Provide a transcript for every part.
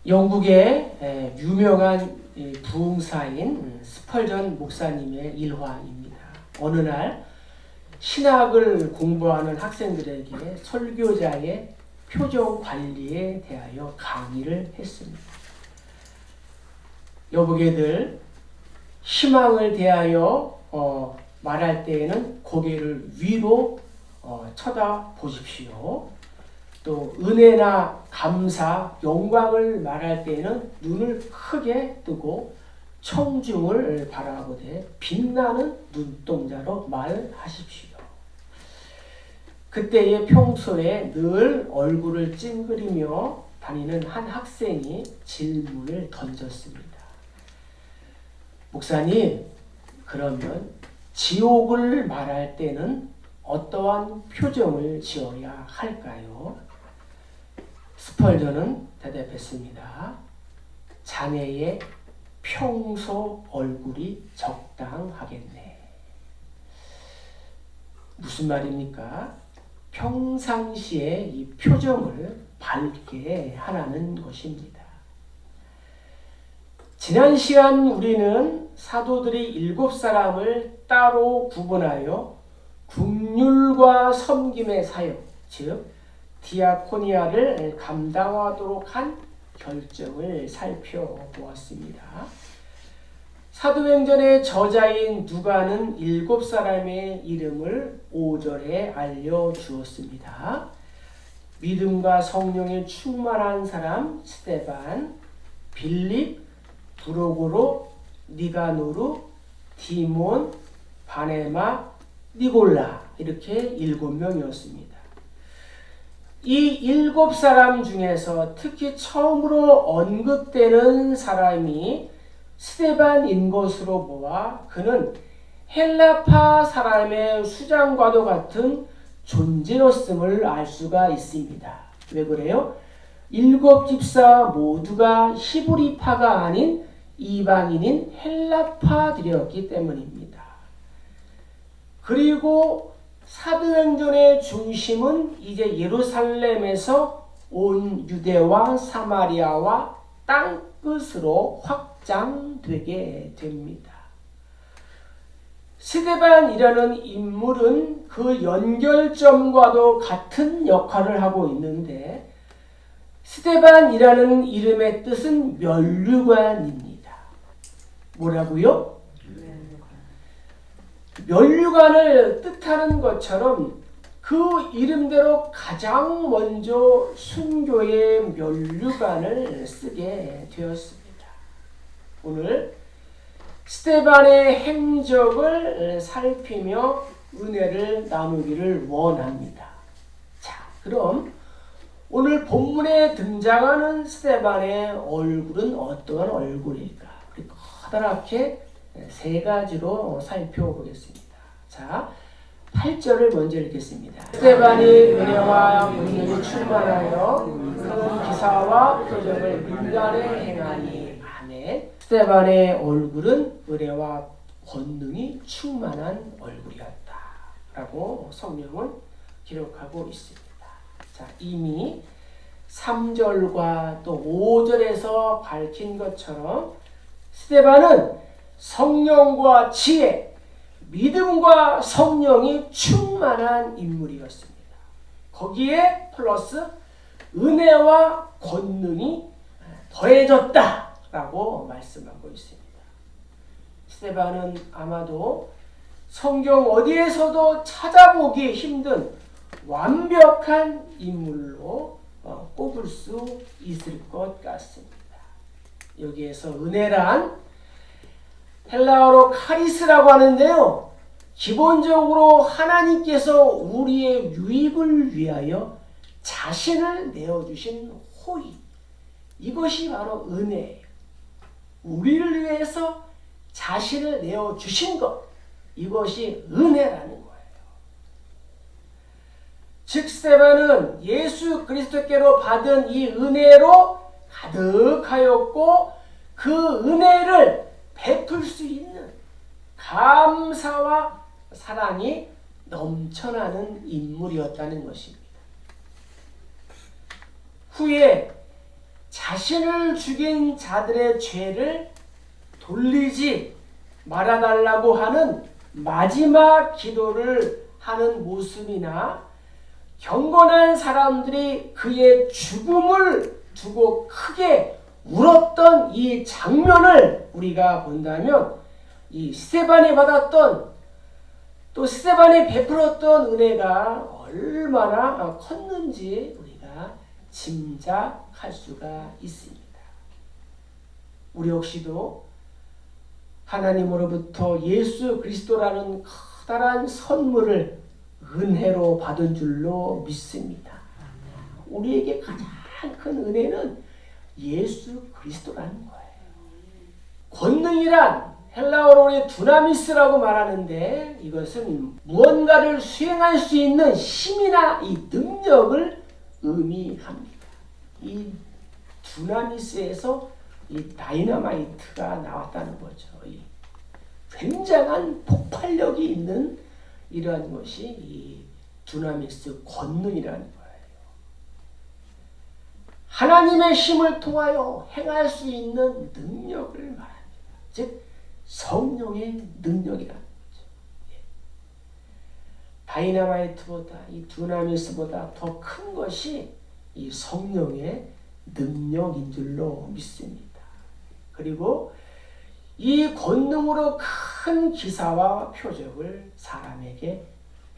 영국의 유명한 부흥사인 스펄전 목사님의 일화입니다. 어느 날 신학을 공부하는 학생들에게 설교자의 표정 관리에 대하여 강의를 했습니다. 여보게들, 희망을 대하여 말할 때에는 고개를 위로 쳐다보십시오. 또 은혜나 감사, 영광을 말할 때에는 눈을 크게 뜨고 청중을 바라보되 빛나는 눈동자로 말하십시오. 그때의 평소에 늘 얼굴을 찡그리며 다니는 한 학생이 질문을 던졌습니다. 목사님, 그러면 지옥을 말할 때는 어떠한 표정을 지어야 할까요? 스펄전은 대답했습니다. 자네의 평소 얼굴이 적당하겠네. 무슨 말입니까? 평상시에 이 표정을 밝게 하라는 것입니다. 지난 시간 우리는 사도들이 7사람을 따로 구분하여 국률과 섬김의 사역, 즉 디아코니아를 감당하도록 한 결정을 살펴보았습니다. 사도행전의 저자인 누가는 7사람의 이름을 5절에 알려주었습니다. 믿음과 성령에 충만한 사람 스데반, 빌립, 브로고로, 니가노르, 디몬, 바네마, 니골라, 이렇게 7명이었습니다. 이 7사람 중에서 특히 처음으로 언급되는 사람이 스데반인 것으로 보아 그는 헬라파 사람의 수장과도 같은 존재였음을 알 수가 있습니다. 왜 그래요? 7 집사 모두가 히브리파가 아닌 이방인인 헬라파들이었기 때문입니다. 그리고 사도행전의 중심은 이제 예루살렘에서 온 유대와 사마리아와 땅끝으로 확장되게 됩니다. 스데반이라는 인물은 그 연결점과도 같은 역할을 하고 있는데 스데반이라는 이름의 뜻은 면류관입니다. 뭐라고요? 면류관을 뜻하는 것처럼 그 이름대로 가장 먼저 순교의 면류관을 쓰게 되었습니다. 오늘 스데반의 행적을 살피며 은혜를 나누기를 원합니다. 자, 그럼 오늘 본문에 등장하는 스데반의 얼굴은 어떠한 얼굴일까? 우리 커다랗게 3가지로 살펴보겠습니다. 자, 8절을 먼저 읽겠습니다. 스데반이 은혜와 권능이 충만하여 큰 기사와 표적을 민간에 행하니. 아멘. 스데반의 얼굴은 은혜와 권능이 충만한 얼굴이었다 라고 성경은 기록하고 있습니다. 자, 이미 3절과 또 5절에서 밝힌 것처럼 스데반은 성령과 지혜, 믿음과 성령이 충만한 인물이었습니다. 거기에 플러스 은혜와 권능이 더해졌다라고 말씀하고 있습니다. 스데반은 아마도 성경 어디에서도 찾아보기 힘든 완벽한 인물로 꼽을 수 있을 것 같습니다. 여기에서 은혜란 헬라어로 카리스라고 하는데요. 기본적으로 하나님께서 우리의 유익을 위하여 자신을 내어주신 호의, 이것이 바로 은혜예요. 우리를 위해서 자신을 내어주신 것, 이것이 은혜라는 거예요. 즉 스데반은 예수 그리스도께로 받은 이 은혜로 가득하였고 그 은혜를 베풀 수 있는 감사와 사랑이 넘쳐나는 인물이었다는 것입니다. 후에 자신을 죽인 자들의 죄를 돌리지 말아달라고 하는 마지막 기도를 하는 모습이나 경건한 사람들이 그의 죽음을 두고 크게 울었던 이 장면을 우리가 본다면 이 스데반이 받았던 또 스데반이 베풀었던 은혜가 얼마나 컸는지 우리가 짐작할 수가 있습니다. 우리 역시도 하나님으로부터 예수 그리스도라는 커다란 선물을 은혜로 받은 줄로 믿습니다. 우리에게 가장 큰 은혜는 예수 그리스도라는 거예요. 권능이란 헬라어로 두나미스라고 말하는데 이것은 무언가를 수행할 수 있는 힘이나 이 능력을 의미합니다. 이 두나미스에서 이 다이너마이트가 나왔다는 거죠. 이 굉장한 폭발력이 있는 이러한 것이 이 두나미스 권능이라는 거예요. 하나님의 힘을 통하여 행할 수 있는 능력을 말합니다. 즉 성령의 능력이라는 거죠. 다이너마이트보다 이 두나미스보다 더 큰 것이 이 성령의 능력인 줄로 믿습니다. 그리고 이 권능으로 큰 기사와 표적을 사람에게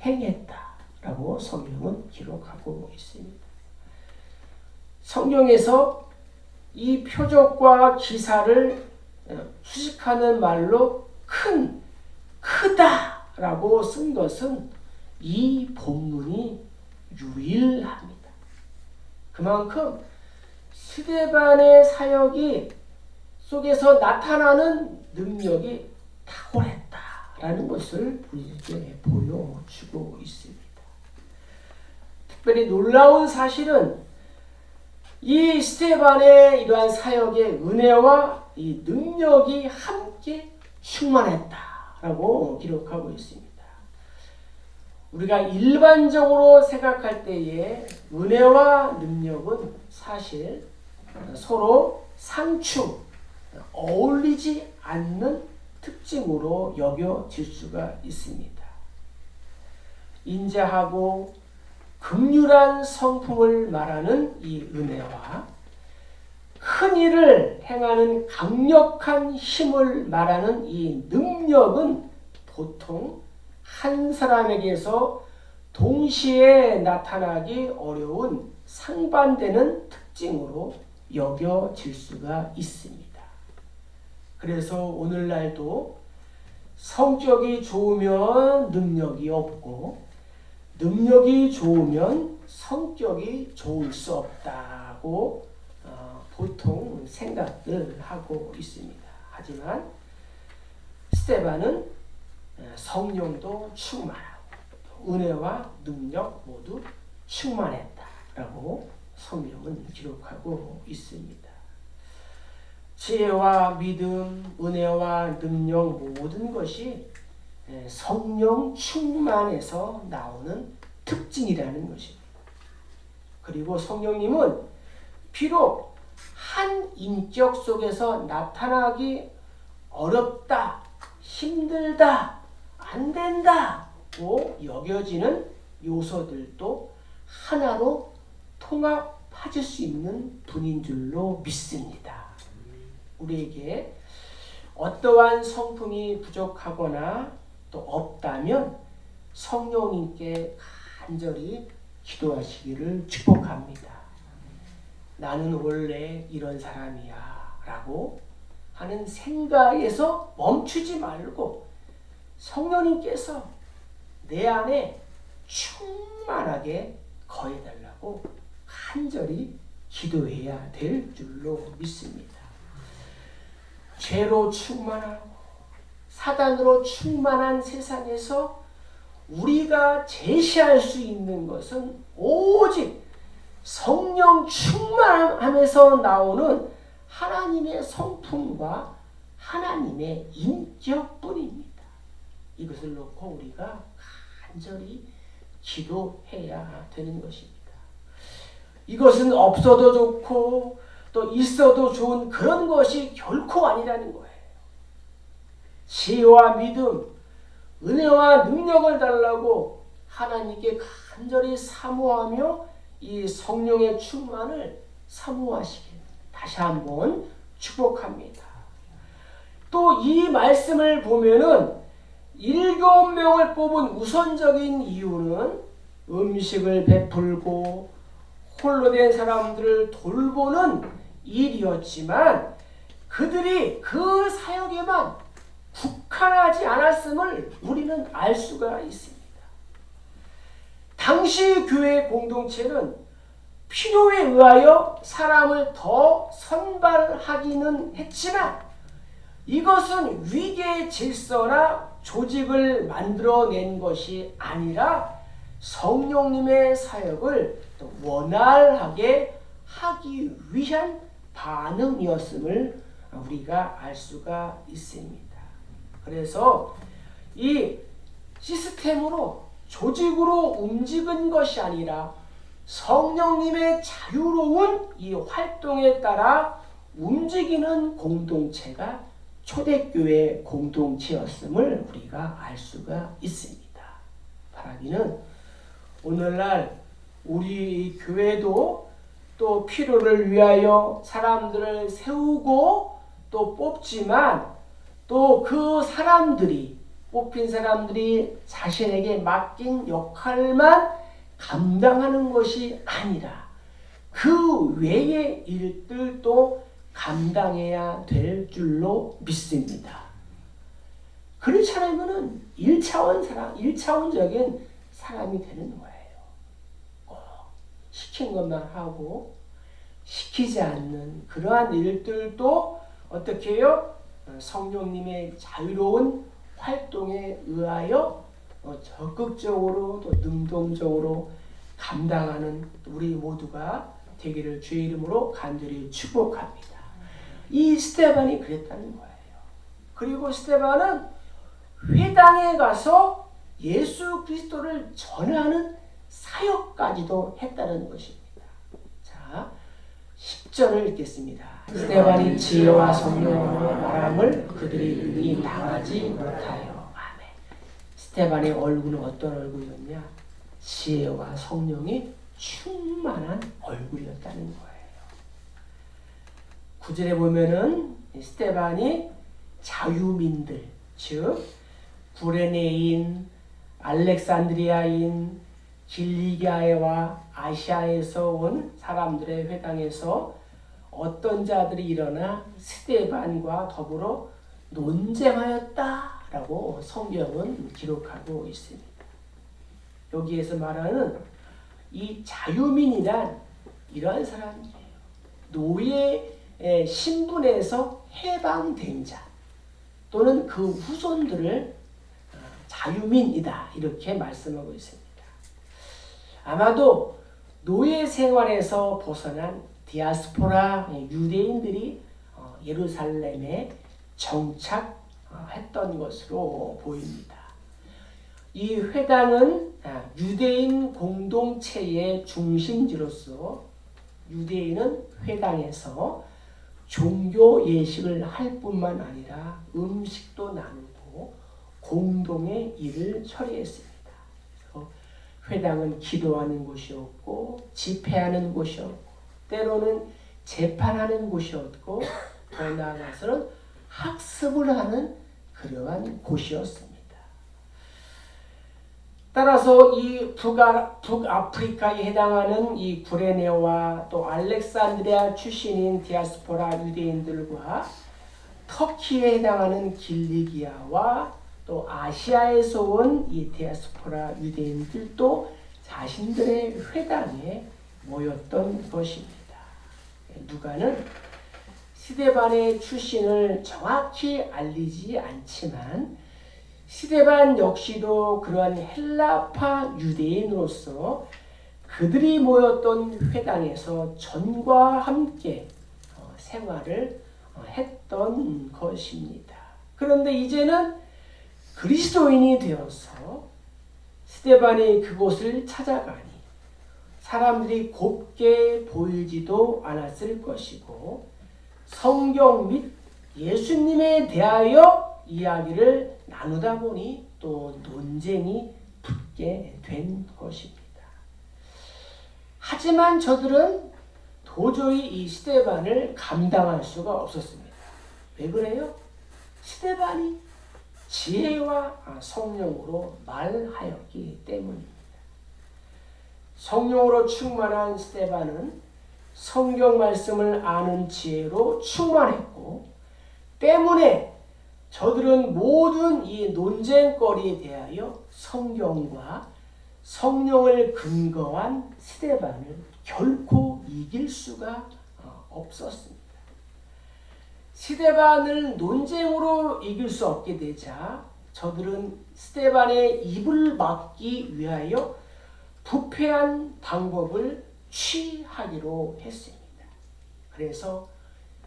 행했다라고 성경은 기록하고 있습니다. 성경에서 이 표적과 기사를 수식하는 말로 큰, 크다라고 쓴 것은 이 본문이 유일합니다. 그만큼 스데반의 사역이 속에서 나타나는 능력이 탁월했다라는 것을 우리에게 보여주고 있습니다. 특별히 놀라운 사실은 이 스데반의 이러한 사역의 은혜와 이 능력이 함께 충만했다라고 기록하고 있습니다. 우리가 일반적으로 생각할 때에 은혜와 능력은 사실 서로 상충, 어울리지 않는 특징으로 여겨질 수가 있습니다. 인자하고 긍휼한 성품을 말하는 이 은혜와 큰 일을 행하는 강력한 힘을 말하는 이 능력은 보통 한 사람에게서 동시에 나타나기 어려운 상반되는 특징으로 여겨질 수가 있습니다. 그래서 오늘날도 성격이 좋으면 능력이 없고 능력이 좋으면 성격이 좋을 수 없다고 보통 생각을 하고 있습니다. 하지만 스데반은 성령도 충만하고 은혜와 능력 모두 충만했다라고 성경은 기록하고 있습니다. 지혜와 믿음, 은혜와 능력 모든 것이 성령 충만에서 나오는 특징이라는 것입니다. 그리고 성령님은 비록 한 인격 속에서 나타나기 어렵다, 힘들다, 안 된다고 여겨지는 요소들도 하나로 통합하실 수 있는 분인 줄로 믿습니다. 우리에게 어떠한 성품이 부족하거나 또 없다면 성령님께 간절히 기도하시기를 축복합니다. 나는 원래 이런 사람이야 라고 하는 생각에서 멈추지 말고 성령님께서 내 안에 충만하게 거해달라고 간절히 기도해야 될 줄로 믿습니다. 죄로 충만하고 사단으로 충만한 세상에서 우리가 제시할 수 있는 것은 오직 성령 충만함에서 나오는 하나님의 성품과 하나님의 인격뿐입니다. 이것을 놓고 우리가 간절히 기도해야 되는 것입니다. 이것은 없어도 좋고 또 있어도 좋은 그런 것이 결코 아니라는 거예요. 지혜와 믿음, 은혜와 능력을 달라고 하나님께 간절히 사모하며 이 성령의 충만을 사모하시길 다시 한번 축복합니다. 또 이 말씀을 보면은 7명을 뽑은 우선적인 이유는 음식을 베풀고 홀로 된 사람들을 돌보는 일이었지만 그들이 그 사역에만 국한하지 않았음을 우리는 알 수가 있습니다. 당시 교회 공동체는 필요에 의하여 사람을 더 선발하기는 했지만 이것은 위계의 질서나 조직을 만들어낸 것이 아니라 성령님의 사역을 원활하게 하기 위한 반응이었음을 우리가 알 수가 있습니다. 그래서 이 시스템으로 조직으로 움직인 것이 아니라 성령님의 자유로운 이 활동에 따라 움직이는 공동체가 초대교회 공동체였음을 우리가 알 수가 있습니다. 바라기는 오늘날 우리 교회도 또 필요를 위하여 사람들을 세우고 또 뽑지만 또 그 사람들이 뽑힌 사람들이 자신에게 맡긴 역할만 감당하는 것이 아니라 그 외의 일들도 감당해야 될 줄로 믿습니다. 그렇지 않으면 1차원적인 사람이 되는 거예요. 시킨 것만 하고 시키지 않는 그러한 일들도 어떻게 해요? 성령님의 자유로운 활동에 의하여 적극적으로 또 능동적으로 감당하는 우리 모두가 되기를 주의 이름으로 간절히 축복합니다. 이 스데반이 그랬다는 거예요. 그리고 스데반은 회당에 가서 예수 그리스도를 전하는 사역까지도 했다는 것입니다. 자, 10절을 읽겠습니다. 스데반이 지혜와 성령으로 말함을 그들이 능히 당하지 못하여. 아멘. 스데반의 얼굴은 어떤 얼굴이었냐? 지혜와 성령이 충만한 얼굴이었다는 거예요. 9절에 보면은 스데반이 자유민들, 즉 구레네인, 알렉산드리아인, 길리기아와 아시아에서 온 사람들의 회당에서 어떤 자들이 일어나 스데반과 더불어 논쟁하였다라고 성경은 기록하고 있습니다. 여기에서 말하는 이 자유민이란 이러한 사람이에요. 노예 신분에서 해방된 자 또는 그 후손들을 자유민이다 이렇게 말씀하고 있습니다. 아마도 노예 생활에서 벗어난 디아스포라 유대인들이 예루살렘에 정착했던 것으로 보입니다. 이 회당은 유대인 공동체의 중심지로서 유대인은 회당에서 종교 예식을 할 뿐만 아니라 음식도 나누고 공동의 일을 처리했습니다. 회당은 기도하는 곳이었고 집회하는 곳이었고 때로는 재판하는 곳이었고 더 나아가서는 학습을 하는 그러한 곳이었습니다. 따라서 이 북아프리카에 해당하는 이 구레네와 또 알렉산드리아 출신인 디아스포라 유대인들과 터키에 해당하는 길리기아와 또 아시아에서 온 이 디아스포라 유대인들도 자신들의 회당에 모였던 것입니다. 누가는 스데반의 출신을 정확히 알리지 않지만 스데반 역시도 그러한 헬라파 유대인으로서 그들이 모였던 회당에서 전과 함께 생활을 했던 것입니다. 그런데 이제는 그리스도인이 되어서 스데반이 그곳을 찾아가니 사람들이 곱게 보이지도 않았을 것이고 성경 및 예수님에 대하여 이야기를 나누다 보니 또 논쟁이 붙게 된 것입니다. 하지만 저들은 도저히 이 스데반을 감당할 수가 없었습니다. 왜 그래요? 스데반이 지혜와 성령으로 말하였기 때문입니다. 성령으로 충만한 스데반은 성경 말씀을 아는 지혜로 충만했고 때문에 저들은 모든 이 논쟁거리에 대하여 성경과 성령을 근거한 스데반을 결코 이길 수가 없었습니다. 스데반을 논쟁으로 이길 수 없게 되자 저들은 스데반의 입을 막기 위하여 부패한 방법을 취하기로 했습니다. 그래서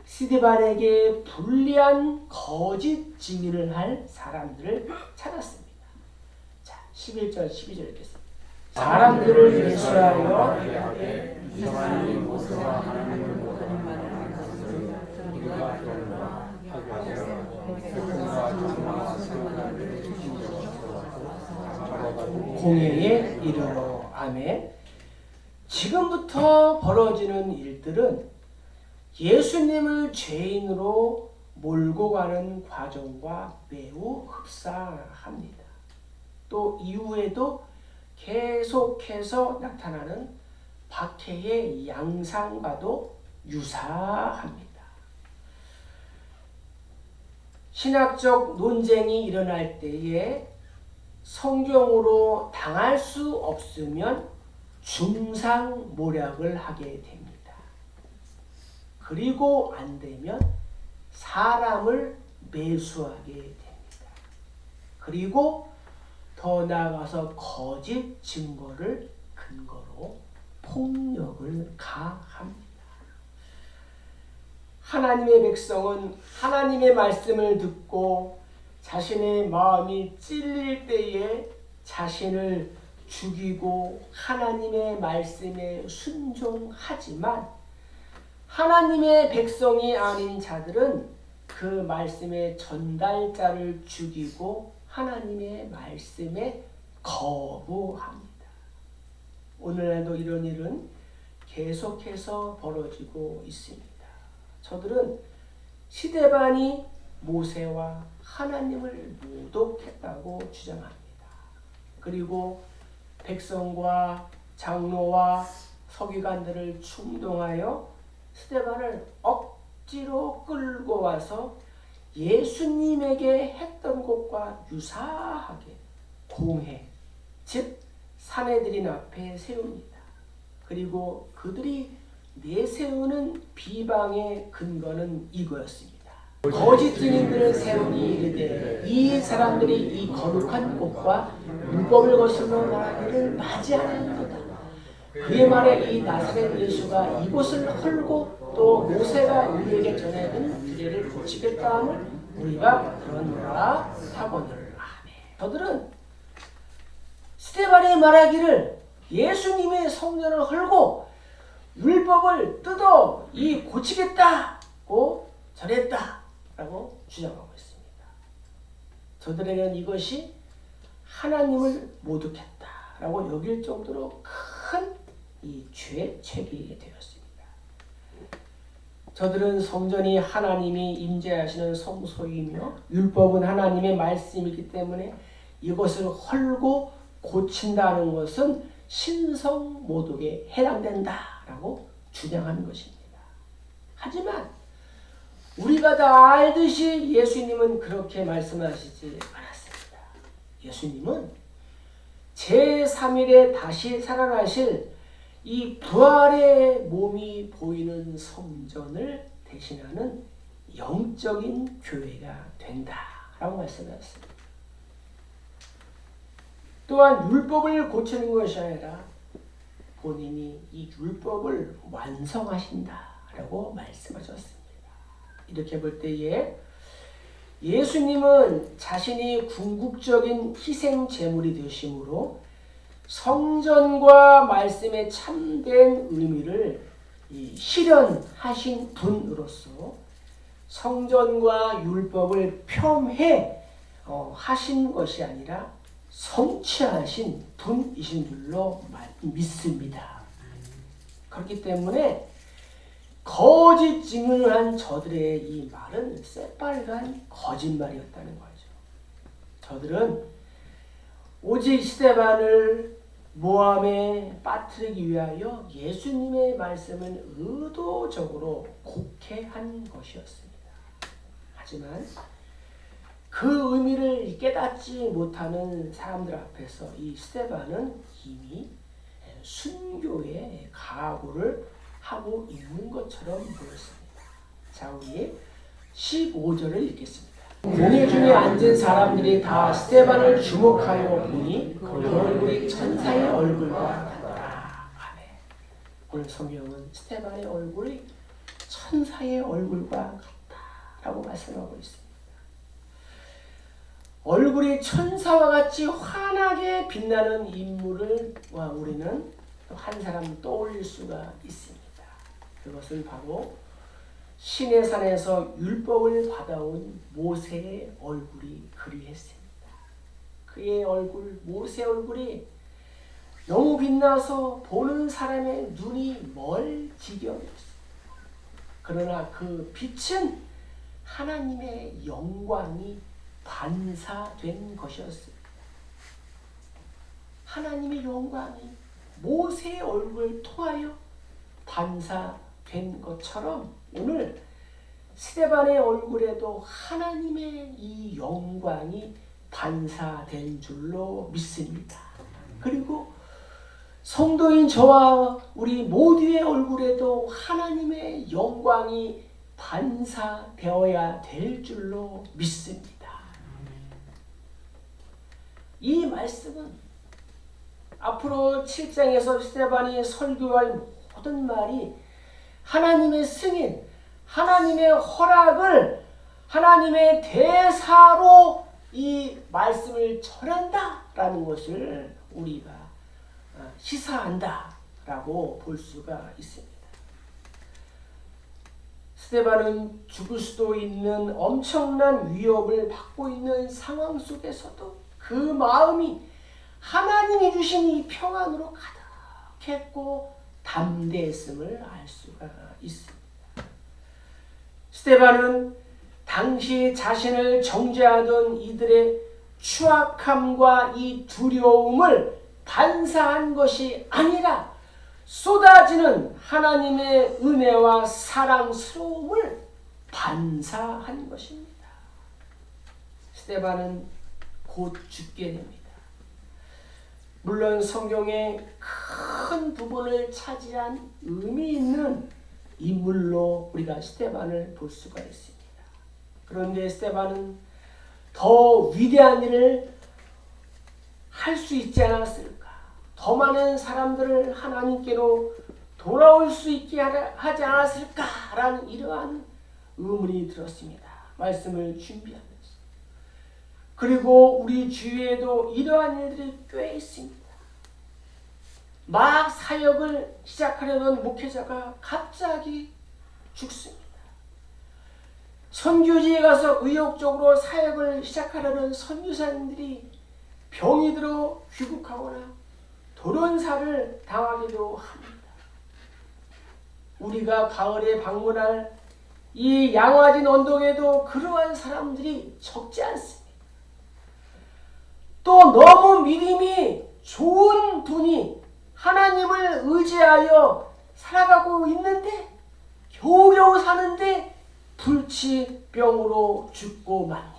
스데반에게 불리한 거짓 증인을 할 사람들을 찾았습니다. 자, 11절, 12절 읽겠습니다. 사람들을 매수하여 이스라엘의 모세와 하나님을 모르는 말을 것을 우리가 들었노라 하게 하여 백성과 장로와 서기관들을 중심적으로 잡아가지고 공회에 이르러. 아멘. 지금부터 벌어지는 일들은 예수님을 죄인으로 몰고 가는 과정과 매우 흡사합니다. 또 이후에도 계속해서 나타나는 박해의 양상과도 유사합니다. 신학적 논쟁이 일어날 때에 성경으로 당할 수 없으면 중상모략을 하게 됩니다. 그리고 안 되면 사람을 매수하게 됩니다. 그리고 더 나아가서 거짓 증거를 근거로 폭력을 가합니다. 하나님의 백성은 하나님의 말씀을 듣고 자신의 마음이 찔릴 때에 자신을 죽이고 하나님의 말씀에 순종하지만 하나님의 백성이 아닌 자들은 그 말씀의 전달자를 죽이고 하나님의 말씀에 거부합니다. 오늘날도 이런 일은 계속해서 벌어지고 있습니다. 저들은 스데반이 모세와 하나님을 모독했다고 주장합니다. 그리고 백성과 장로와 서기관들을 충동하여 스데반을 억지로 끌고 와서 예수님에게 했던 것과 유사하게 공회, 즉 사내들인 앞에 세웁니다. 그리고 그들이 내세우는 비방의 근거는 이거였습니다. 거짓 증인들을 세우니 이르되 이 사람들이 이 거룩한 곳과 율법을 거슬러 나라를 맞이하는도다. 그의 말에 이 나사렛 예수가 이곳을 헐고 또 모세가 우리에게 전해준 규례를 고치겠다 함을 우리가 들었노라 하거늘. 아멘. 저들은 스데반이 말하기를 예수님의 성전을 헐고 율법을 뜯어 이 고치겠다고 전했다라고 주장하고 있습니다. 저들에게는 이것이 하나님을 모독했다라고 여길 정도로 큰 이 죄책이 되었습니다. 저들은 성전이 하나님이 임재하시는 성소이며 율법은 하나님의 말씀이기 때문에 이것을 헐고 고친다는 것은 신성모독에 해당된다라고 주장하는 것입니다. 하지만 우리가 다 알듯이 예수님은 그렇게 말씀하시지 않았습니다. 예수님은 제3일에 다시 살아나실 이 부활의 몸이 보이는 성전을 대신하는 영적인 교회가 된다라고 말씀하셨습니다. 또한 율법을 고치는 것이 아니라 본인이 이 율법을 완성하신다라고 말씀하셨습니다. 이렇게 볼 때에 예수님은 자신이 궁극적인 희생 제물이 되심으로 성전과 말씀의 참된 의미를 실현하신 분으로서 성전과 율법을 폄훼 하신 것이 아니라 성취하신 분이신 줄로 믿습니다. 그렇기 때문에 거짓 증언을 한 저들의 이 말은 새빨간 거짓말이었다는 거죠. 저들은 오직 스데반을 모함에 빠뜨리기 위하여 예수님의 말씀을 의도적으로 곡해한 것이었습니다. 하지만 그 의미를 깨닫지 못하는 사람들 앞에서 이 스데반은 이미 순교의 각오를 하고 있는 것처럼 보였습니다. 자, 우리 15절을 읽겠습니다. 공회 중에 앉은 사람들이 다 스데반을 주목하여 보니 그 얼굴이 천사의 얼굴과 같다. 아멘. 오늘 성경은 스데반의 얼굴이 천사의 얼굴과 같다라고 말씀하고 있습니다. 얼굴이 천사와 같이 환하게 빛나는 인물을 우리는 한 사람 떠올릴 수가 있습니다. 그것은 바로 시내 산에서 율법을 받아온 모세의 얼굴이 그리했습니다. 그의 얼굴, 모세의 얼굴이 너무 빛나서 보는 사람의 눈이 멀 지경이었습니다. 그러나 그 빛은 하나님의 영광이 반사된 것이었습니다. 하나님의 영광이 모세의 얼굴을 통하여 반사된 것처럼 오늘 스데반의 얼굴에도 하나님의 이 영광이 반사된 줄로 믿습니다. 그리고 성도인 저와 우리 모두의 얼굴에도 하나님의 영광이 반사되어야 될 줄로 믿습니다. 이 말씀은 앞으로 7장에서 스데반이 설교할 모든 말이 하나님의 승인, 하나님의 허락을 하나님의 대사로 이 말씀을 전한다라는 것을 우리가 시사한다라고 볼 수가 있습니다. 스데반은 죽을 수도 있는 엄청난 위협을 받고 있는 상황 속에서도 그 마음이 하나님이 주신 이 평안으로 가득했고 담대했음을 알 수가 있습니다. 스데반은 당시 자신을 정죄하던 이들의 추악함과 이 두려움을 반사한 것이 아니라 쏟아지는 하나님의 은혜와 사랑스러움을 반사한 것입니다. 스데반은 곧 죽게 됩니다. 물론 성경의 큰 부분을 차지한 의미 있는 인물로 우리가 스데반을 볼 수가 있습니다. 그런데 스데반은 더 위대한 일을 할 수 있지 않았을까? 더 많은 사람들을 하나님께로 돌아올 수 있게 하지 않았을까라는 이러한 의문이 들었습니다. 말씀을 준비하면서. 그리고 우리 주위에도 이러한 일들이 꽤 있습니다. 막 사역을 시작하려던 목회자가 갑자기 죽습니다. 선교지에 가서 의욕적으로 사역을 시작하려는 선교사님들이 병이 들어 귀국하거나 돌연사를 당하기도 합니다. 우리가 가을에 방문할 이 양화진 언덕에도 그러한 사람들이 적지 않습니다. 또 너무 믿음이 좋은 분이 하나님을 의지하여 살아가고 있는데 겨우겨우 사는데 불치병으로 죽고 맙니다.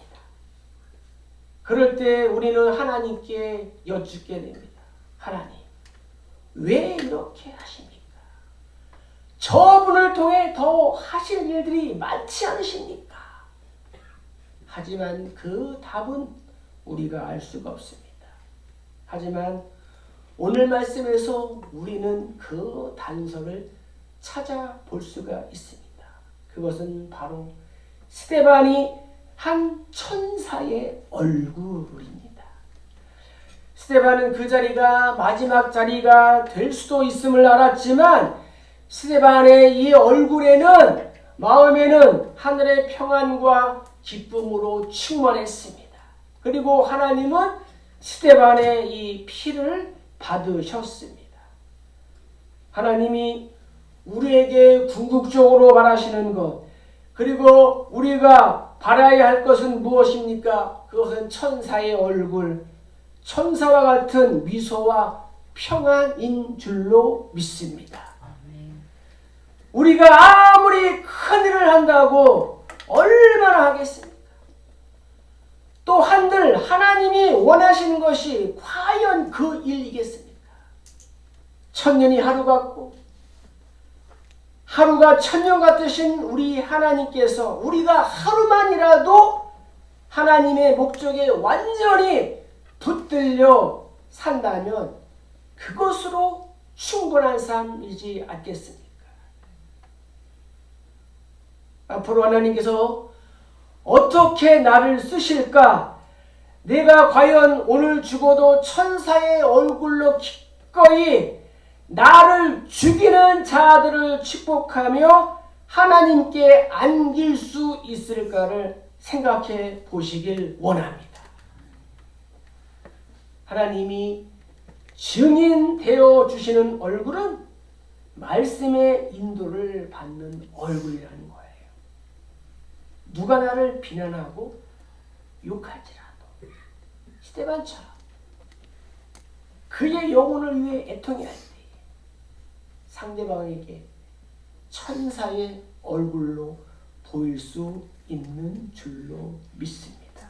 그럴 때 우리는 하나님께 여쭙게 됩니다. 하나님, 왜 이렇게 하십니까? 저분을 통해 더 하실 일들이 많지 않으십니까? 하지만 그 답은 우리가 알 수가 없습니다. 하지만 오늘 말씀에서 우리는 그 단서를 찾아볼 수가 있습니다. 그것은 바로 스데반이 한 천사의 얼굴입니다. 스데반은 그 자리가 마지막 자리가 될 수도 있음을 알았지만 스데반의 이 얼굴에는 마음에는 하늘의 평안과 기쁨으로 충만했습니다. 그리고 하나님은 스데반의 이 피를 받으셨습니다. 하나님이 우리에게 궁극적으로 바라시는 것, 그리고 우리가 바라야 할 것은 무엇입니까? 그것은 천사의 얼굴, 천사와 같은 미소와 평안인 줄로 믿습니다. 우리가 아무리 큰일을 한다고 얼마나 하겠습니까? 또 한들 하나님이 원하시는 것이 과연 그 일이겠습니까? 천년이 하루 같고 하루가 천년 같으신 우리 하나님께서 우리가 하루만이라도 하나님의 목적에 완전히 붙들려 산다면 그것으로 충분한 삶이지 않겠습니까? 앞으로 하나님께서 어떻게 나를 쓰실까? 내가 과연 오늘 죽어도 천사의 얼굴로 기꺼이 나를 죽이는 자들을 축복하며 하나님께 안길 수 있을까를 생각해 보시길 원합니다. 하나님이 증인되어 주시는 얼굴은 말씀의 인도를 받는 얼굴이라는 거예요. 누가 나를 비난하고 욕할지라도 스데반처럼 그의 영혼을 위해 애통해야 할 때에 상대방에게 천사의 얼굴로 보일 수 있는 줄로 믿습니다.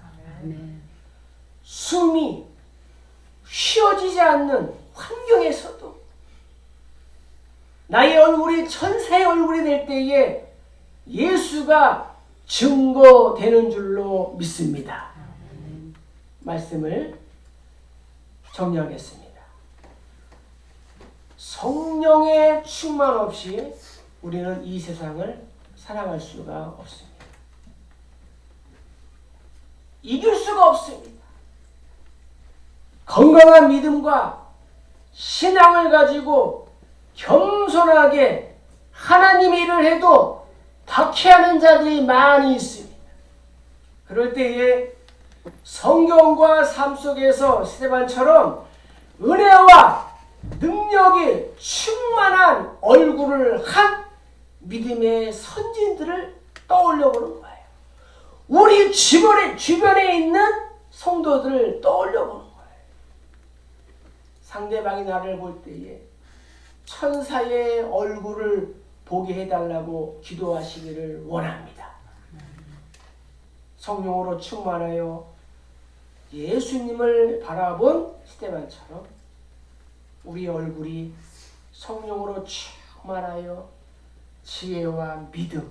숨이 쉬어지지 않는 환경에서도 나의 얼굴이 천사의 얼굴이 될 때에 예수가 증거되는 줄로 믿습니다. 말씀을 정리하겠습니다. 성령의 충만 없이 우리는 이 세상을 살아갈 수가 없습니다. 이길 수가 없습니다. 건강한 믿음과 신앙을 가지고 겸손하게 하나님의 일을 해도 박해하는 자들이 많이 있습니다. 그럴 때에 성경과 삶 속에서 스데반처럼 은혜와 능력이 충만한 얼굴을 한 믿음의 선진들을 떠올려 보는 거예요. 우리 주변에 있는 성도들을 떠올려 보는 거예요. 상대방이 나를 볼 때에 천사의 얼굴을 보게 해달라고 기도하시기를 원합니다. 성령으로 충만하여 예수님을 바라본 스데반처럼 우리 얼굴이 성령으로 충만하여 지혜와 믿음,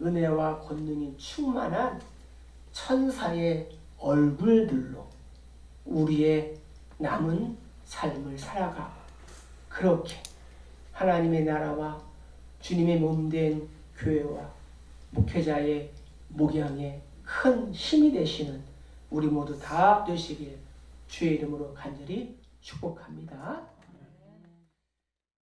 은혜와 권능이 충만한 천사의 얼굴들로 우리의 남은 삶을 살아가고 그렇게 하나님의 나라와 주님의 몸된 교회와 목회자의 목양에 큰 힘이 되시는 우리 모두 다 되시길 주의 이름으로 간절히 축복합니다.